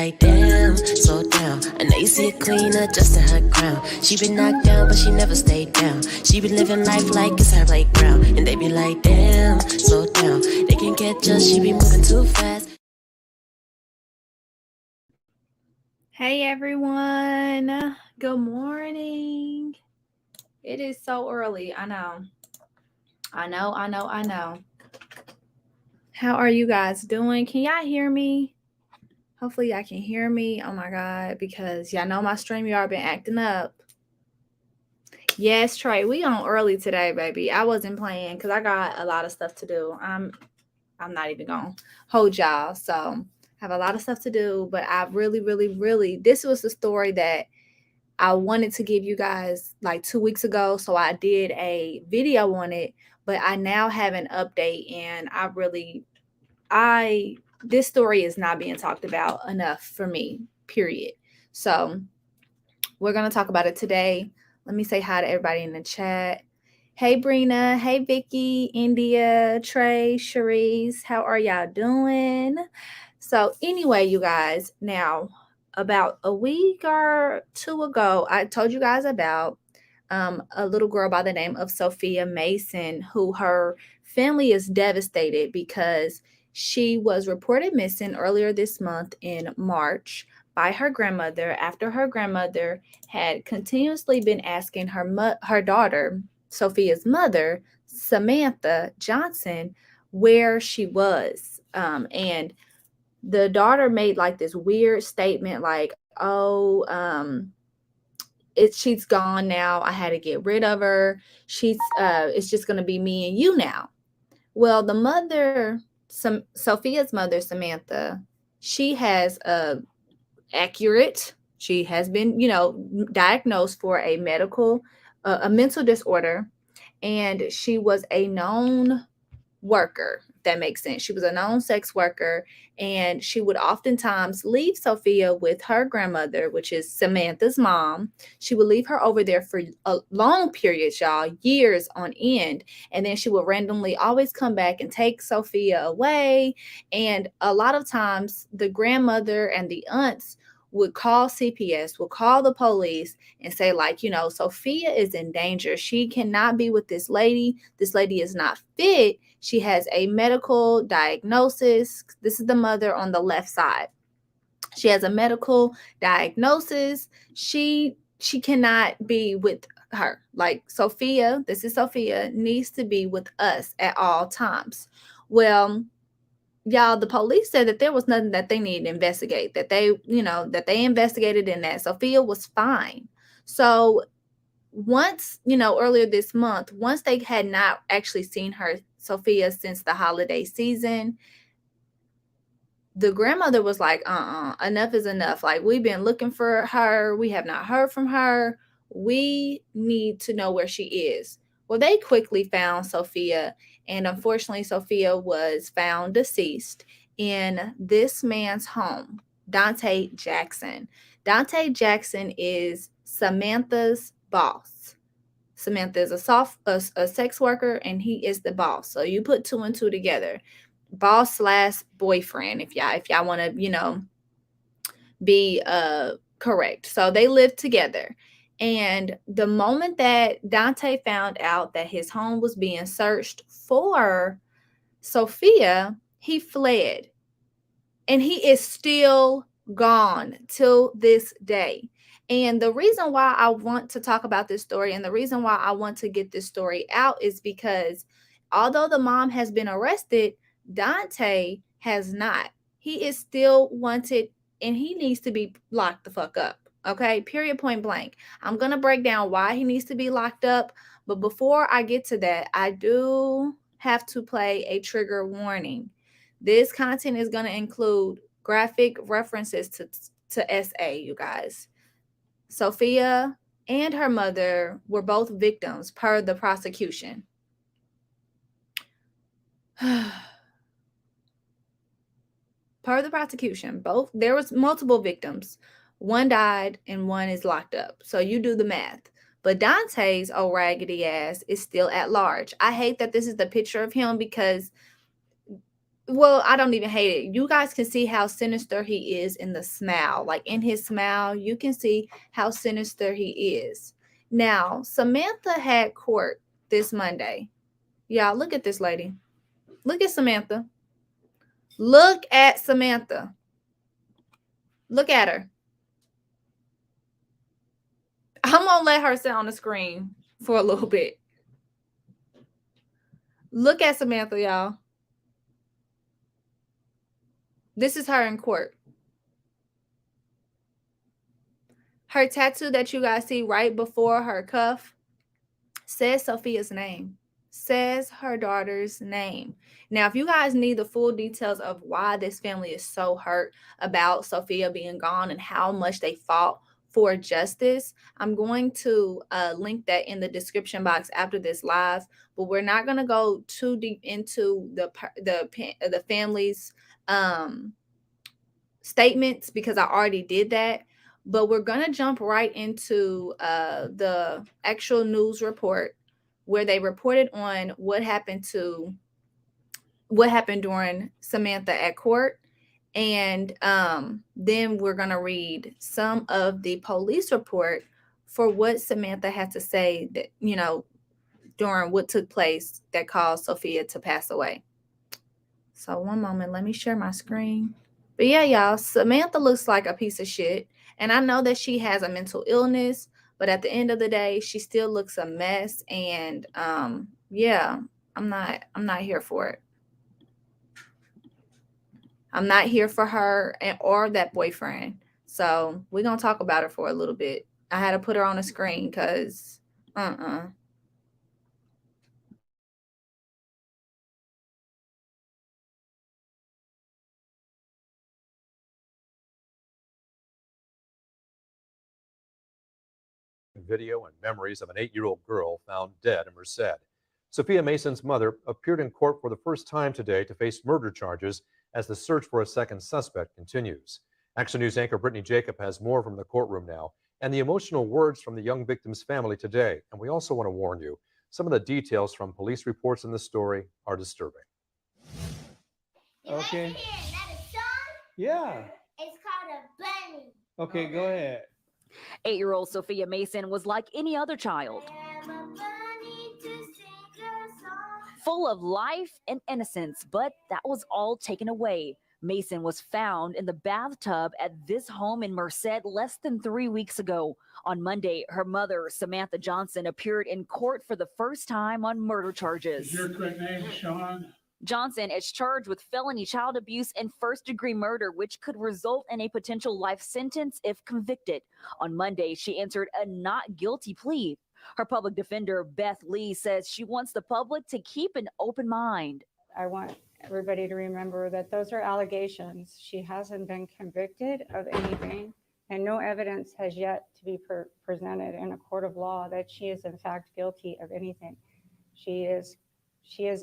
like, damn, slow down. I know you see a queen adjusting her crown. She been knocked down, but she never stayed down. She been living life like it's her playground. And they be like, damn, slow down. They can catch us, she be moving too fast. Hey everyone, good morning. It is so early. I know. How are you guys doing? Can y'all hear me? Hopefully y'all can hear me. Oh my God, because y'all know my StreamYard been acting up. Yes, Trey, we on early today, baby. I wasn't playing because I got a lot of stuff to do. I'm not even gonna hold y'all. So I have a lot of stuff to do, but I really, this was the story that I wanted to give you guys like 2 weeks ago. So I did a video on it, but I now have an update and this story is not being talked about enough for me, period. So we're going to talk about it today. Let me say hi to everybody in the chat. Hey, Brina. Hey, Vicky, India, Trey, Cherise. How are y'all doing? So anyway, you guys, now about a week or two ago, I told you guys about a little girl by the name of Sophia Mason, who her family is devastated because she was reported missing earlier this month in March by her grandmother after her grandmother had continuously been asking her daughter, Sophia's mother, Samantha Johnson, where she was. And the daughter made like this weird statement like, oh, she's gone now. I had to get rid of her. It's just going to be me and you now. Well, the mother, Sophia's mother, Samantha, she has she has been, diagnosed for a mental disorder, and she was a known worker, if that makes sense. She was a known sex worker, and she would oftentimes leave Sophia with her grandmother, which is Samantha's mom. She would leave her over there for a long periods, y'all, years on end, and then she would randomly always come back and take Sophia away. And a lot of times the grandmother and the aunts would call CPS, would call the police and say, like, Sophia is in danger. She cannot be with this lady. This lady is not fit. She has a medical diagnosis. This is the mother on the left side. She has a medical diagnosis. She cannot be with her. Like, Sophia, this is Sophia, needs to be with us at all times. Well, y'all, the police said that there was nothing that they needed to investigate, that they investigated in that Sophia was fine. So once, earlier this month, once they had not actually seen her, Sophia, since the holiday season, the grandmother was like, enough is enough. Like, we've been looking for her. We have not heard from her. We need to know where she is. Well, they quickly found Sophia, and unfortunately, Sophia was found deceased in this man's home, Dante Jackson. Dante Jackson is Samantha's boss. Samantha is a sex worker, and he is the boss. So you put two and two together. Boss / boyfriend, if y'all want to, be correct. So they lived together. And the moment that Dante found out that his home was being searched for Sophia, he fled. And he is still gone till this day. And the reason why I want to talk about this story, and the reason why I want to get this story out, is because although the mom has been arrested, Dante has not. He is still wanted, and he needs to be locked the fuck up. Okay, period, point blank. I'm going to break down why he needs to be locked up. But before I get to that, I do have to play a trigger warning. This content is going to include graphic references to SA, you guys. Sophia and her mother were both victims per the prosecution. Per the prosecution, there was multiple victims. One died and one is locked up. So you do the math. But Dante's old raggedy ass is still at large. I hate that this is the picture of him, because Well, I don't even hate it. You guys can see how sinister he is in the smile. Like in his smile, you can see how sinister he is. Now, Samantha had court this Monday. Y'all, look at this lady. Look at Samantha. Look at Samantha. Look at her. I'm going to let her sit on the screen for a little bit. Look at Samantha, y'all. This is her in court. Her tattoo that you guys see right before her cuff says Sophia's name, says her daughter's name. Now, if you guys need the full details of why this family is so hurt about Sophia being gone and how much they fought for justice, I'm going to link that in the description box after this live. But we're not going to go too deep into the family's statements because I already did that. But we're going to jump right into the actual news report where they reported on what happened during Samantha at court. And then we're going to read some of the police report for what Samantha had to say that, during what took place that caused Sophia to pass away. So one moment, let me share my screen. But yeah, y'all, Samantha looks like a piece of shit. And I know that she has a mental illness, but at the end of the day, she still looks a mess. And yeah, I'm not here for it. I'm not here for her or that boyfriend. So we're going to talk about her for a little bit. I had to put her on the screen because Video and memories of an 8-year-old girl found dead in Merced. Sophia Mason's mother appeared in court for the first time today to face murder charges as the search for a second suspect continues. Action News anchor Brittany Jacob has more from the courtroom now and the emotional words from the young victim's family today. And we also want to warn you, some of the details from police reports in this story are disturbing. Okay. That is song? Yeah. It's called a bunny. Okay, go ahead. 8-year-old Sophia Mason was like any other child, I am a bunny to sing a song. full of life and innocence, but that was all taken away. Mason was found in the bathtub at this home in Merced less than 3 weeks ago. On Monday, her mother, Samantha Johnson, appeared in court for the first time on murder charges. Is your correct name Sean? Johnson is charged with felony child abuse and first-degree murder, which could result in a potential life sentence if convicted. On Monday, she entered a not guilty plea. Her public defender, Beth Lee, says she wants the public to keep an open mind. I want everybody to remember that those are allegations. She hasn't been convicted of anything, and no evidence has yet to be presented in a court of law that she is in fact guilty of anything. She is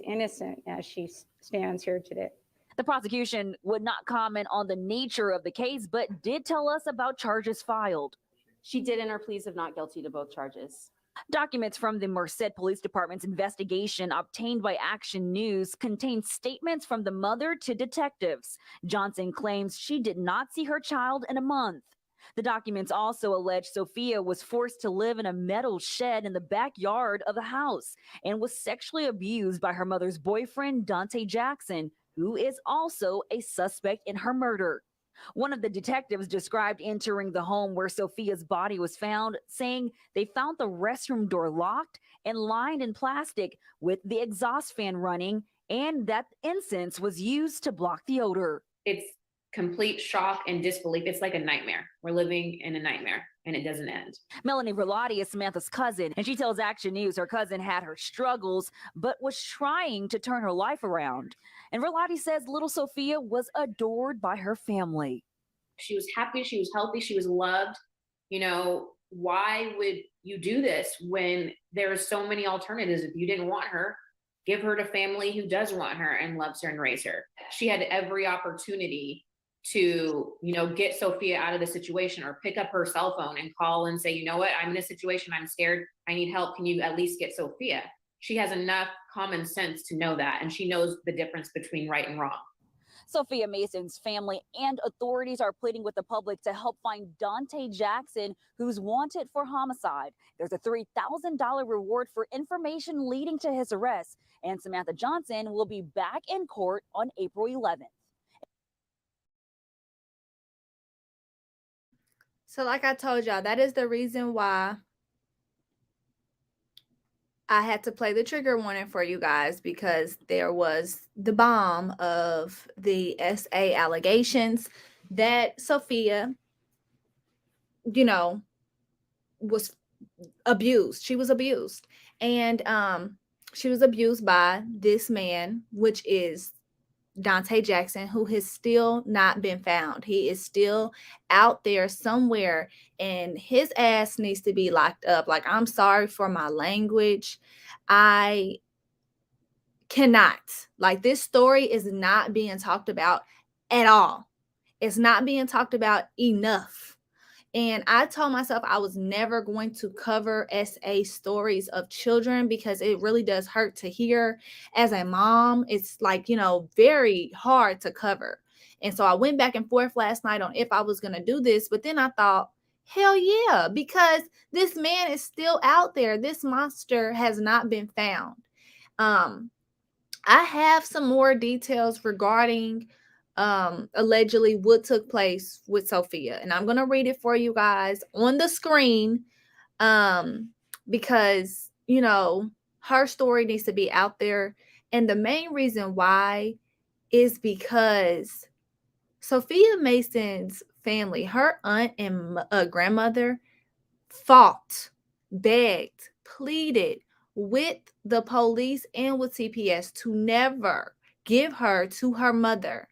innocent as she stands here today. The prosecution would not comment on the nature of the case, but did tell us about charges filed. She did enter pleas of not guilty to both charges. Documents from the Merced Police Department's investigation obtained by Action News contain statements from the mother to detectives. Johnson claims she did not see her child in a month. The documents also allege Sophia was forced to live in a metal shed in the backyard of the house and was sexually abused by her mother's boyfriend, Dante Jackson, who is also a suspect in her murder. One of the detectives described entering the home where Sophia's body was found, saying they found the restroom door locked and lined in plastic with the exhaust fan running, and that incense was used to block the odor. It's complete shock and disbelief. It's like a nightmare. We're living in a nightmare and it doesn't end. Melanie Relati is Samantha's cousin, and she tells Action News her cousin had her struggles, but was trying to turn her life around. And Relati says little Sophia was adored by her family. She was happy. She was healthy. She was loved. You know, why would you do this when there are so many alternatives? If you didn't want her, give her to family who does want her and loves her and raise her. She had every opportunity to, get Sophia out of the situation or pick up her cell phone and call and say, you know what, I'm in a situation, I'm scared, I need help. Can you at least get Sophia? She has enough common sense to know that, and she knows the difference between right and wrong. Sophia Mason's family and authorities are pleading with the public to help find Dante Jackson, who's wanted for homicide. There's a $3,000 reward for information leading to his arrest, and Samantha Johnson will be back in court on April 11th. So like I told y'all, that is the reason why I had to play the trigger warning for you guys, because there was the bomb of the SA allegations that Sophia, was abused. She was abused. And she was abused by this man, which is Dante Jackson, who has still not been found. He is still out there somewhere, and his ass needs to be locked up. Like, I'm sorry for my language. I cannot. Like, this story is not being talked about at all. It's not being talked about enough. And I told myself I was never going to cover SA stories of children, because it really does hurt to hear. As a mom, it's like, very hard to cover. And so I went back and forth last night on if I was going to do this. But then I thought, hell yeah, because this man is still out there. This monster has not been found. I have some more details regarding allegedly what took place with Sophia, and I'm going to read it for you guys on the screen, because her story needs to be out there. And the main reason why is because Sophia Mason's family, her aunt and grandmother, fought, begged, pleaded with the police and with CPS to never give her to her mother.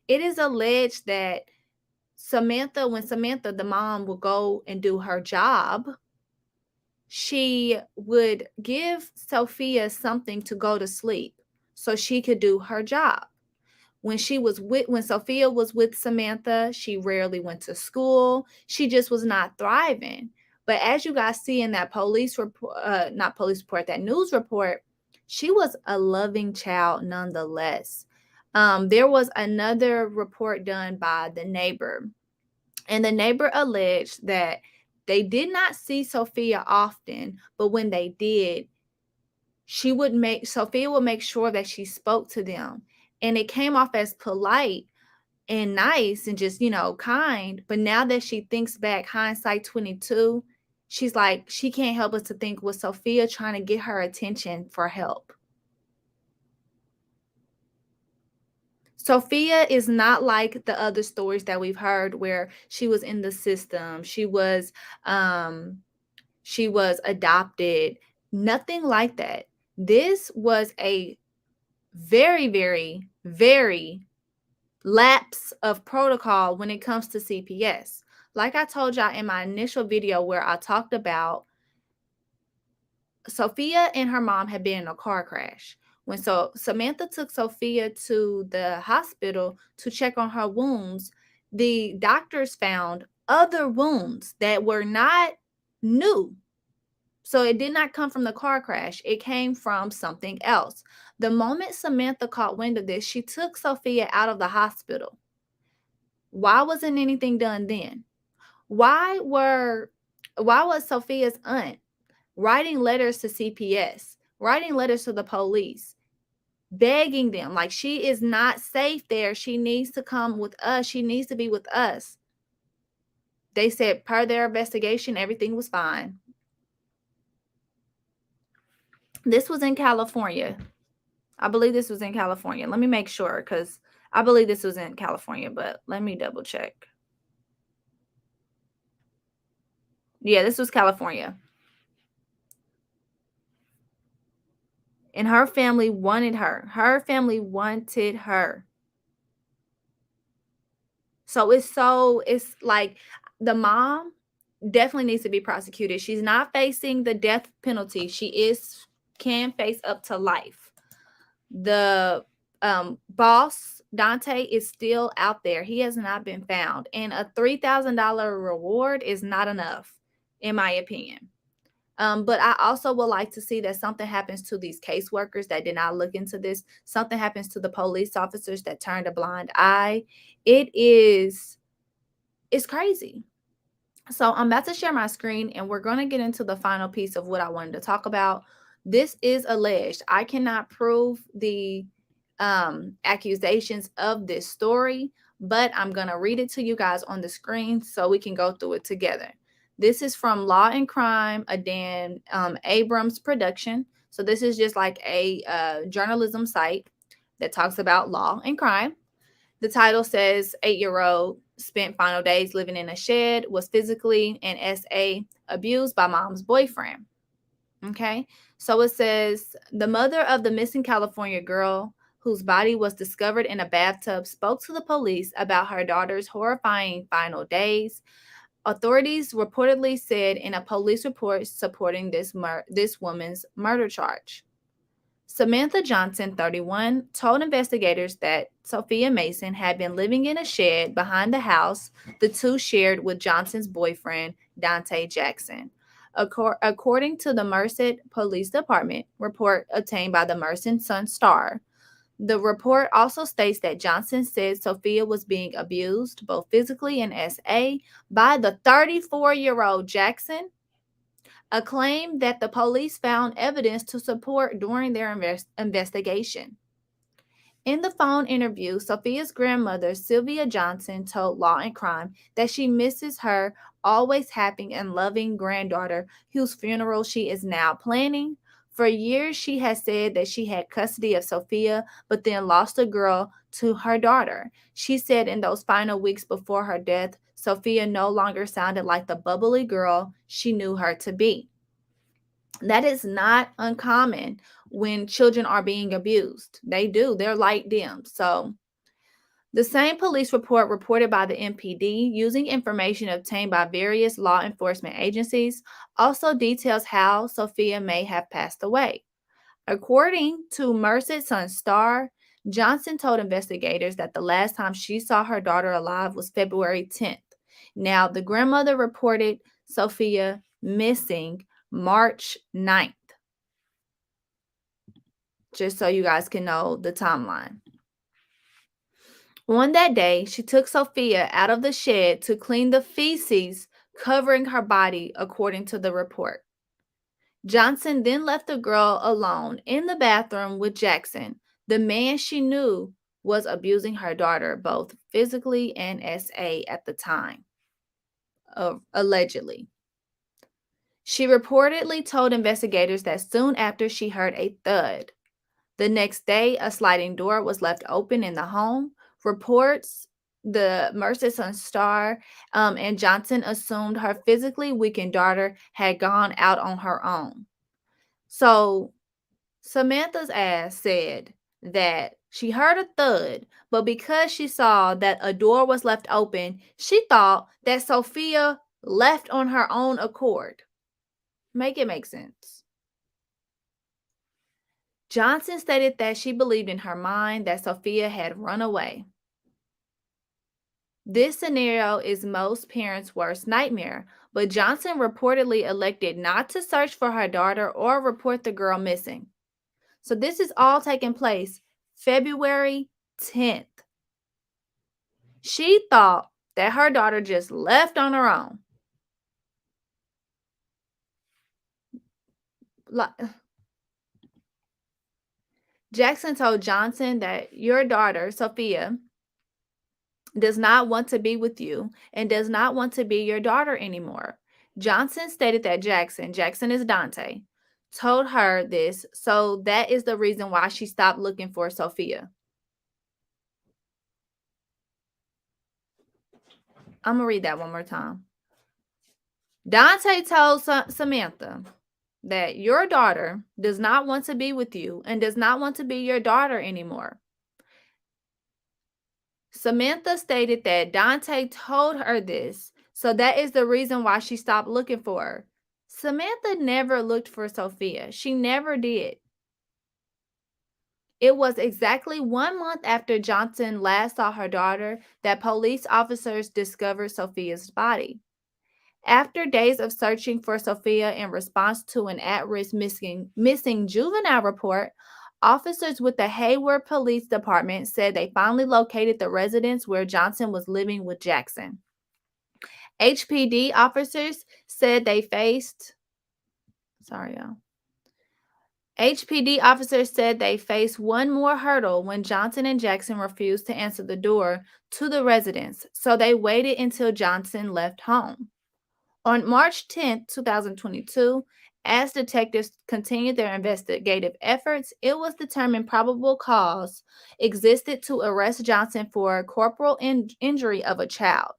It is alleged that when Samantha, the mom, would go and do her job, she would give Sophia something to go to sleep so she could do her job. When Sophia was with Samantha, she rarely went to school. She just was not thriving. But as you guys see in that that news report, she was a loving child nonetheless. There was another report done by the neighbor, and the neighbor alleged that they did not see Sophia often, but when they did, Sophia would make sure that she spoke to them, and it came off as polite and nice and just, kind. But now that she thinks back, hindsight 22, she's like, she can't help but to think, was Sophia trying to get her attention for help? Sophia is not like the other stories that we've heard where she was in the system. She was adopted. Nothing like that. This was a very, very, very lapse of protocol when it comes to CPS. Like I told y'all in my initial video where I talked about Sophia and her mom had been in a car crash. When Samantha took Sophia to the hospital to check on her wounds, the doctors found other wounds that were not new. So it did not come from the car crash. It came from something else. The moment Samantha caught wind of this, she took Sophia out of the hospital. Why wasn't anything done then? Why was Sophia's aunt writing letters to CPS, writing letters to the police, begging them, like, she is not safe there. She needs to come with us. She needs to be with us. They said per their investigation, everything was fine. This was in California. I believe this was in California. Let me make sure, because I believe this was in California, but let me double check. Yeah, this was California. And her family wanted her. Her family wanted her. So it's like the mom definitely needs to be prosecuted. She's not facing the death penalty. She can face up to life. The boss, Dante, is still out there. He has not been found. And a $3,000 reward is not enough, in my opinion. But I also would like to see that something happens to these caseworkers that did not look into this. Something happens to the police officers that turned a blind eye. It's crazy. So I'm about to share my screen and we're going to get into the final piece of what I wanted to talk about. This is alleged. I cannot prove the accusations of this story, but I'm going to read it to you guys on the screen so we can go through it together. This is from Law and Crime, a Dan Abrams production. So this is just like a journalism site that talks about law and crime. The title says 8-year-old spent final days living in a shed, was physically and SA abused by mom's boyfriend. Okay. So it says the mother of the missing California girl whose body was discovered in a bathtub spoke to the police about her daughter's horrifying final days. Authorities reportedly said in a police report supporting this woman's murder charge. Samantha Johnson, 31, told investigators that Sophia Mason had been living in a shed behind the house the two shared with Johnson's boyfriend, Dante Jackson. According to the Merced Police Department report obtained by the Merced Sun-Star, the report also states that Johnson said Sophia was being abused, both physically and SA, by the 34-year-old Jackson, a claim that the police found evidence to support during their investigation. In the phone interview, Sophia's grandmother, Sylvia Johnson, told Law and Crime that she misses her always happy and loving granddaughter whose funeral she is now planning. For years, she has said that she had custody of Sophia, but then lost the girl to her daughter. She said in those final weeks before her death, Sophia no longer sounded like the bubbly girl she knew her to be. That is not uncommon when children are being abused. They do. They're light dim. So the same police report reported by the MPD using information obtained by various law enforcement agencies also details how Sophia may have passed away. According to Merced Sun-Star, Johnson told investigators that the last time she saw her daughter alive was February 10th. Now, the grandmother reported Sophia missing March 9th. Just so you guys can know the timeline. On that day, she took Sophia out of the shed to clean the feces covering her body, according to the report. Johnson then left the girl alone in the bathroom with Jackson, the man she knew was abusing her daughter, both physically and SA at the time, allegedly. She reportedly told investigators that soon after she heard a thud. The next day, a sliding door was left open in the home. Reports the Merced Sun-Star and Johnson assumed her physically weakened daughter had gone out on her own. So Samantha's ass said that she heard a thud, but because she saw that a door was left open, she thought that Sophia left on her own accord. Make it make sense. Johnson stated that she believed in her mind that Sophia had run away. This scenario is most parents' worst nightmare, but Johnson reportedly elected not to search for her daughter or report the girl missing. So this is all taking place February 10th. She thought that her daughter just left on her own. Jackson told Johnson that your daughter, Sophia, does not want to be with you and does not want to be your daughter anymore. Johnson stated that Jackson is Dante, told her this, so that is the reason why she stopped looking for Sophia. I'm going to read that one more time. Dante told Samantha that your daughter does not want to be with you and does not want to be your daughter anymore. Samantha stated that Dante told her this, so that is the reason why she stopped looking for her. Samantha never looked for Sophia. She never did. It was exactly 1 month after Johnson last saw her daughter that police officers discovered Sophia's body. After days of searching for Sophia in response to an at-risk missing juvenile report, officers with the Hayward Police Department said they finally located the residence where Johnson was living with Jackson. HPD officers said they faced HPD officers said they faced one more hurdle when Johnson and Jackson refused to answer the door to the residence, so they waited until Johnson left home. On March 10, 2022, as detectives continued their investigative efforts, it was determined probable cause existed to arrest Johnson for corporal injury of a child.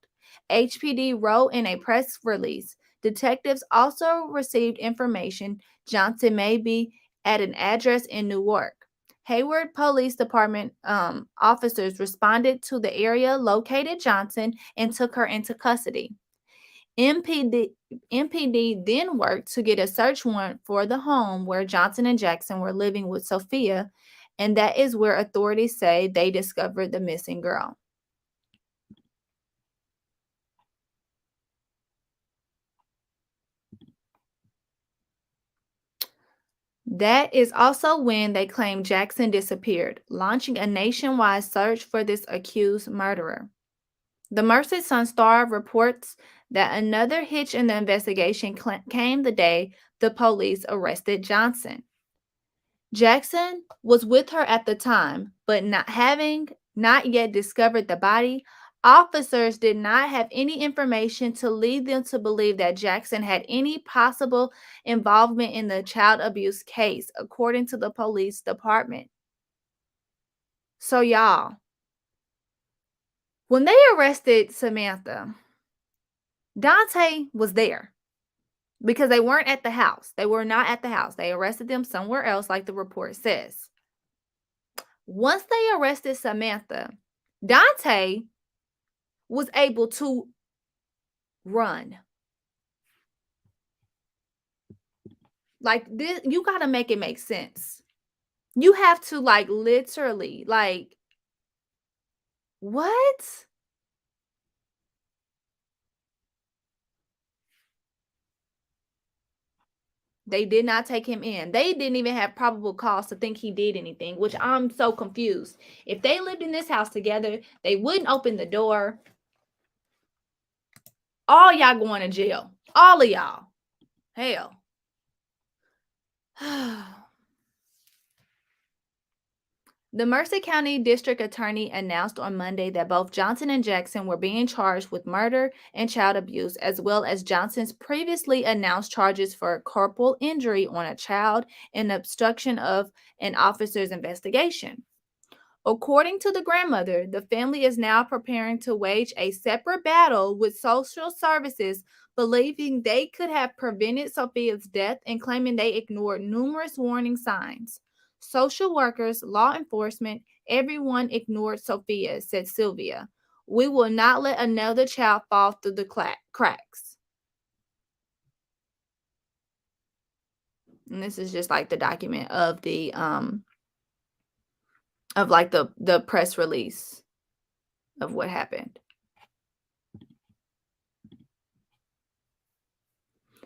HPD wrote in a press release. Detectives also received information Johnson may be at an address in Newark. Hayward Police Department officers responded to the area, located Johnson, and took her into custody. MPD then worked to get a search warrant for the home where Johnson and Jackson were living with Sophia, and that is where authorities say they discovered the missing girl. That is also when they claim Jackson disappeared, launching a nationwide search for this accused murderer. The Merced Sun-Star reports that another hitch in the investigation came the day the police arrested Johnson. Jackson was with her at the time, but not yet discovered the body, officers did not have any information to lead them to believe that Jackson had any possible involvement in the child abuse case, according to the police department. So, y'all, when they arrested Samantha, Dante was there because they weren't at the house. They were not at the house. They arrested them somewhere else, like the report says. Once they arrested Samantha, Dante was able to run. Like this, you got to make it make sense. You have to literally what? They did not take him in. They didn't even have probable cause to think he did anything, which I'm so confused. If they lived in this house together, they wouldn't open the door. All y'all going to jail. All of y'all. Hell. The Mercer County District Attorney announced on Monday that both Johnson and Jackson were being charged with murder and child abuse, as well as Johnson's previously announced charges for corporal injury on a child and obstruction of an officer's investigation. According to the grandmother, the family is now preparing to wage a separate battle with social services, believing they could have prevented Sophia's death and claiming they ignored numerous warning signs. Social workers, law enforcement, everyone ignored Sophia, said Sylvia. We will not let another child fall through the cracks. And this is just like the document of the the press release of what happened.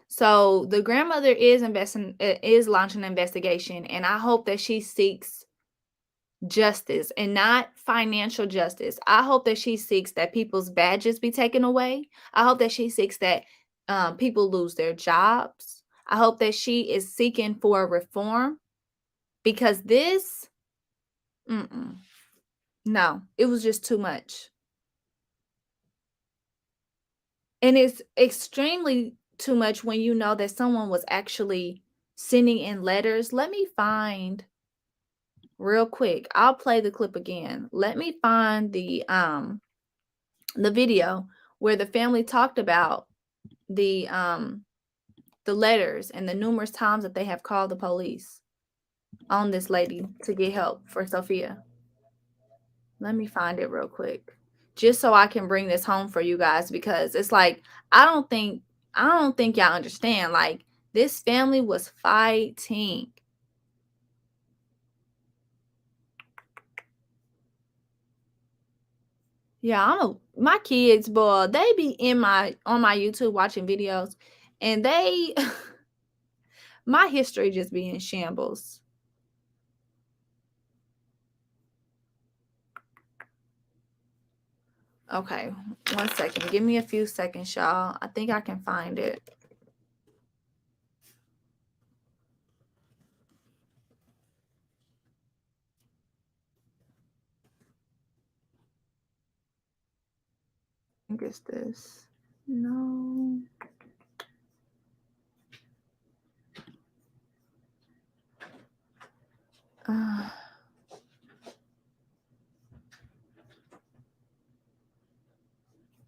So the grandmother is launching an investigation, and I hope that she seeks justice and not financial justice. I hope that she seeks that people's badges be taken away. I hope that she seeks that people lose their jobs. I hope that she is seeking for reform, because this, no, it was just too much. And it's extremely too much when you know that someone was actually sending in letters. Let me find real quick. I'll play the clip again. Let me find the video where the family talked about the letters and the numerous times that they have called the police on this lady to get help for Sophia. Let me find it real quick, just so I can bring this home for you guys, because it's like, I don't think y'all understand. Like, this family was fighting. Yeah, my kids, boy, they be on my YouTube watching videos, and they my history just be in shambles. Okay, 1 second. Give me a few seconds, y'all. I think I can find it. I think it's this. No.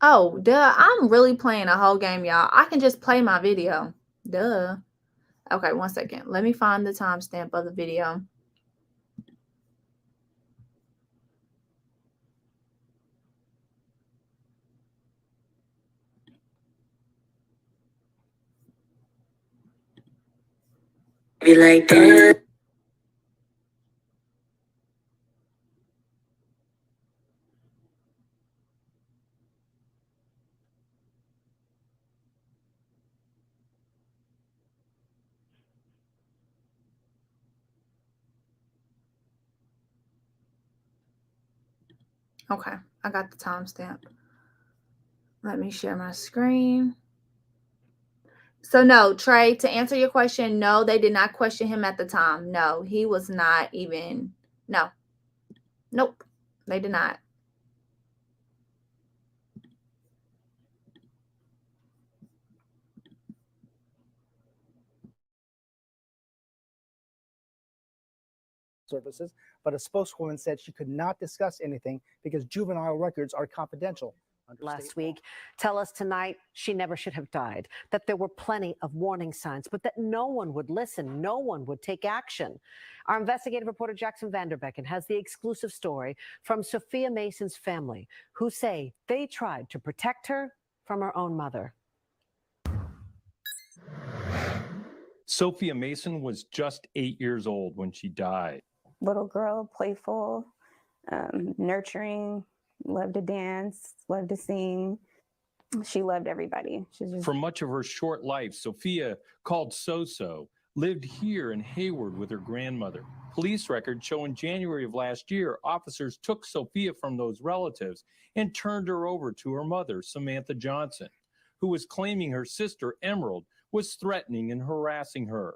Oh, duh. I'm really playing a whole game, y'all. I can just play my video. Duh. Okay, 1 second. Let me find the timestamp of the video. Be like that. Okay, I got the timestamp. Let me share my screen. So no, Trey, to answer your question, no, they did not question him at the time. No, he was not even, no. Nope, they did not. Services, but a spokeswoman said she could not discuss anything because juvenile records are confidential. Last week, tell us tonight she never should have died, that there were plenty of warning signs, but that no one would listen, no one would take action. Our investigative reporter Jackson Vanderbecken has the exclusive story from Sophia Mason's family, who say they tried to protect her from her own mother. Sophia Mason was just 8 years old when she died. Little girl, playful, nurturing, loved to dance, loved to sing. She loved everybody. For much of her short life, Sophia, called So-So, lived here in Hayward with her grandmother. Police records show in January of last year, officers took Sophia from those relatives and turned her over to her mother, Samantha Johnson, who was claiming her sister, Emerald, was threatening and harassing her.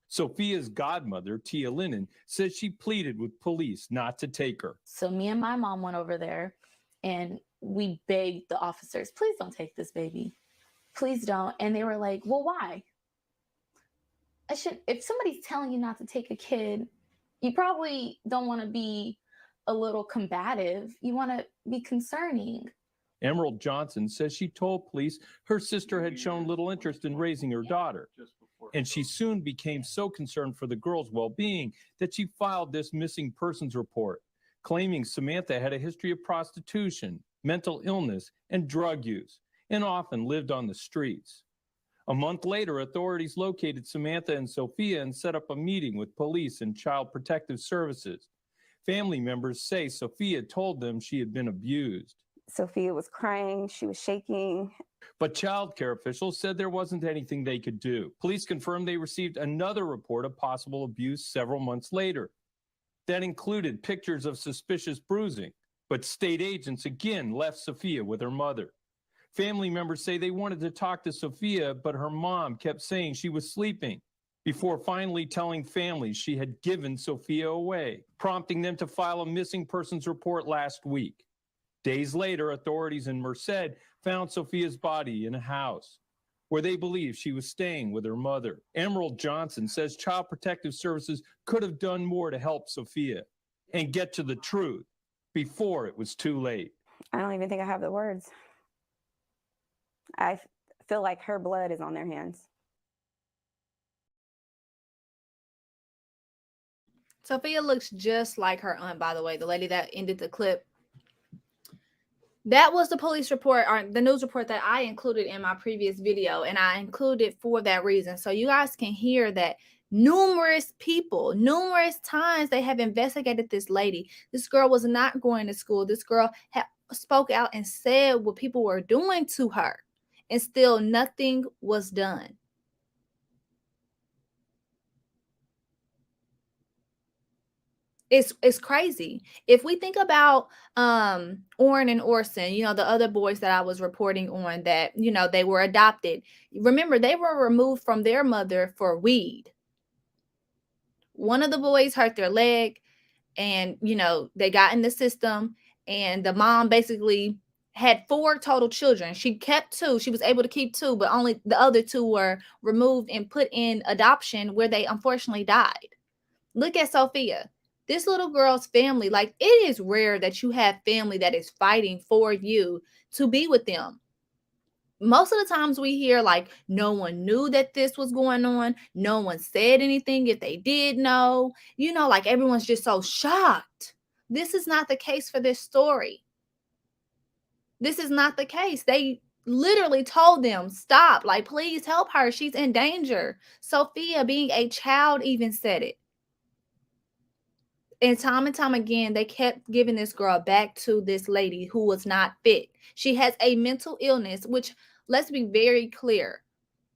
Sophia's godmother, Tia Lennon, says she pleaded with police not to take her. So me and my mom went over there and we begged the officers, please don't take this baby. Please don't. And they were like, well, why? If somebody's telling you not to take a kid, you probably don't want to be a little combative. You want to be concerning. Emerald Johnson says she told police her sister had shown little interest in raising her daughter, and she soon became so concerned for the girl's well-being that she filed this missing persons report, claiming Samantha had a history of prostitution, mental illness, and drug use, and often lived on the streets. A month later, authorities located Samantha and Sophia and set up a meeting with police and Child Protective Services. Family members say Sophia told them she had been abused. Sophia was crying, she was shaking. But child care officials said there wasn't anything they could do. Police confirmed they received another report of possible abuse several months later. That included pictures of suspicious bruising, but state agents again left Sophia with her mother. Family members say they wanted to talk to Sophia, but her mom kept saying she was sleeping, before finally telling families she had given Sophia away, prompting them to file a missing persons report last week. Days later, authorities in Merced found Sophia's body in a house where they believe she was staying with her mother. Emerald Johnson says Child Protective Services could have done more to help Sophia and get to the truth before it was too late. I don't even think I have the words. I feel like her blood is on their hands. Sophia looks just like her aunt, by the way, the lady that ended the clip. That was the police report or the news report that I included in my previous video, and I included for that reason. So you guys can hear that numerous people, numerous times they have investigated this lady. This girl was not going to school. This girl had spoke out and said what people were doing to her, and still nothing was done. It's crazy. If we think about Orrin and Orson, the other boys that I was reporting on that, they were adopted. Remember, they were removed from their mother for weed. One of the boys hurt their leg, and they got in the system, and the mom basically had 4 total children. She kept 2. She was able to keep 2, but only the other 2 were removed and put in adoption, where they unfortunately died. Look at Sophia. This little girl's family, like, it is rare that you have family that is fighting for you to be with them. Most of the times we hear like no one knew that this was going on. No one said anything if they did know. Like everyone's just so shocked. This is not the case for this story. This is not the case. They literally told them, stop, like, please help her. She's in danger. Sophia, being a child, even said it. And time again, they kept giving this girl back to this lady who was not fit. She has a mental illness, which, let's be very clear.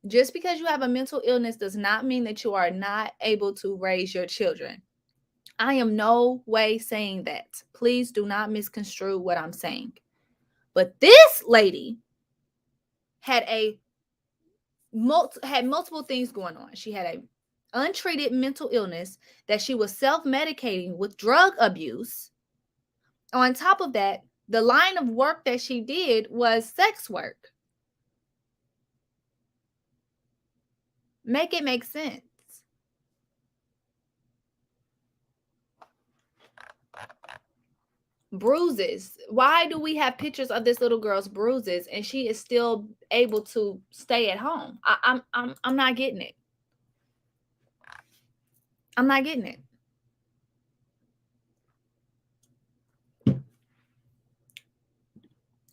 Just because you have a mental illness does not mean that you are not able to raise your children. I am no way saying that. Please do not misconstrue what I'm saying. But this lady had multiple things going on. She had a untreated mental illness that she was self-medicating with drug abuse. On top of that, the line of work that she did was sex work. Make it make sense. Bruises. Why do we have pictures of this little girl's bruises and she is still able to stay at home? I'm not getting it. I'm not getting it.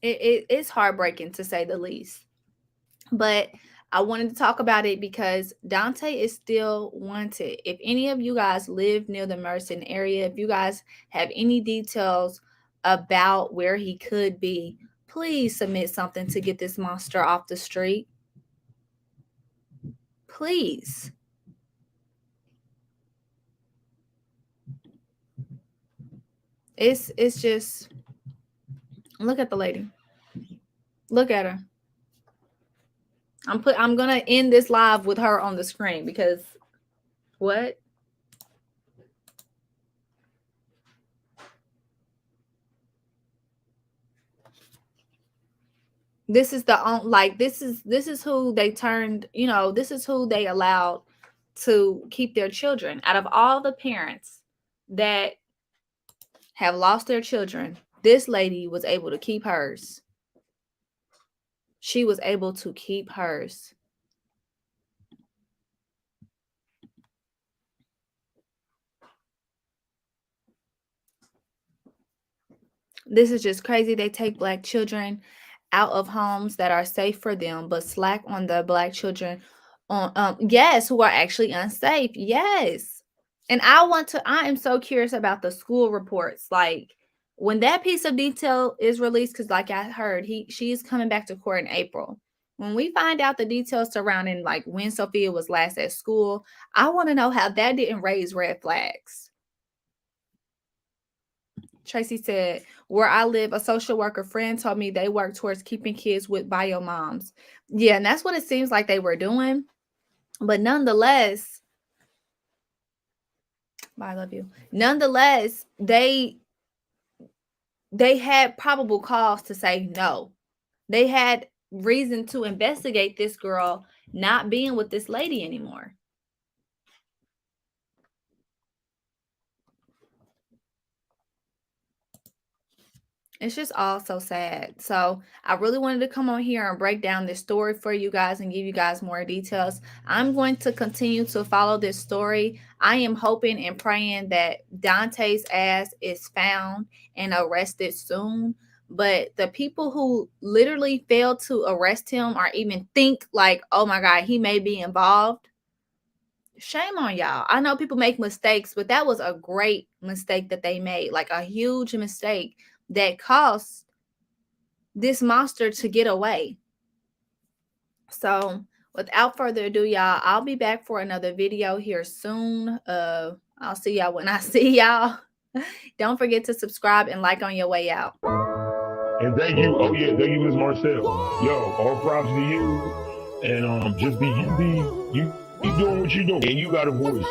It's heartbreaking, to say the least. But I wanted to talk about it because Dante is still wanted. If any of you guys live near the Merced area, if you guys have any details about where he could be, please submit something to get this monster off the street. Please. It's just, look at the lady. Look at her. I'm gonna end this live with her on the screen because what? This is this is who they turned, this is who they allowed to keep their children. Out of all the parents that have lost their children, this lady was able to keep hers. She was able to keep hers. This is just crazy. They take Black children out of homes that are safe for them, but slack on the Black children yes, who are actually unsafe. Yes. And I am so curious about the school reports. Like, when that piece of detail is released, because like I heard, she is coming back to court in April. When we find out the details surrounding like when Sophia was last at school, I want to know how that didn't raise red flags. Tracy said, where I live, a social worker friend told me they work towards keeping kids with bio moms. Yeah, and that's what it seems like they were doing. But nonetheless, I love you. Nonetheless, they had probable cause to say no. They had reason to investigate this girl not being with this lady anymore. It's just all so sad. So I really wanted to come on here and break down this story for you guys and give you guys more details. I'm going to continue to follow this story. I am hoping and praying that Dante's ass is found and arrested soon. But the people who literally failed to arrest him or even think like, oh my God, he may be involved. Shame on y'all. I know people make mistakes, but that was a great mistake that they made, like a huge mistake that cost this monster to get away. So without further ado, y'all, I'll be back for another video here soon. I'll see y'all when I see y'all. Don't forget to subscribe and like on your way out. And thank you. Oh yeah, thank you, Ms. Marcel. Yo, all props to you. And just be you doing what you doing. And you got a voice.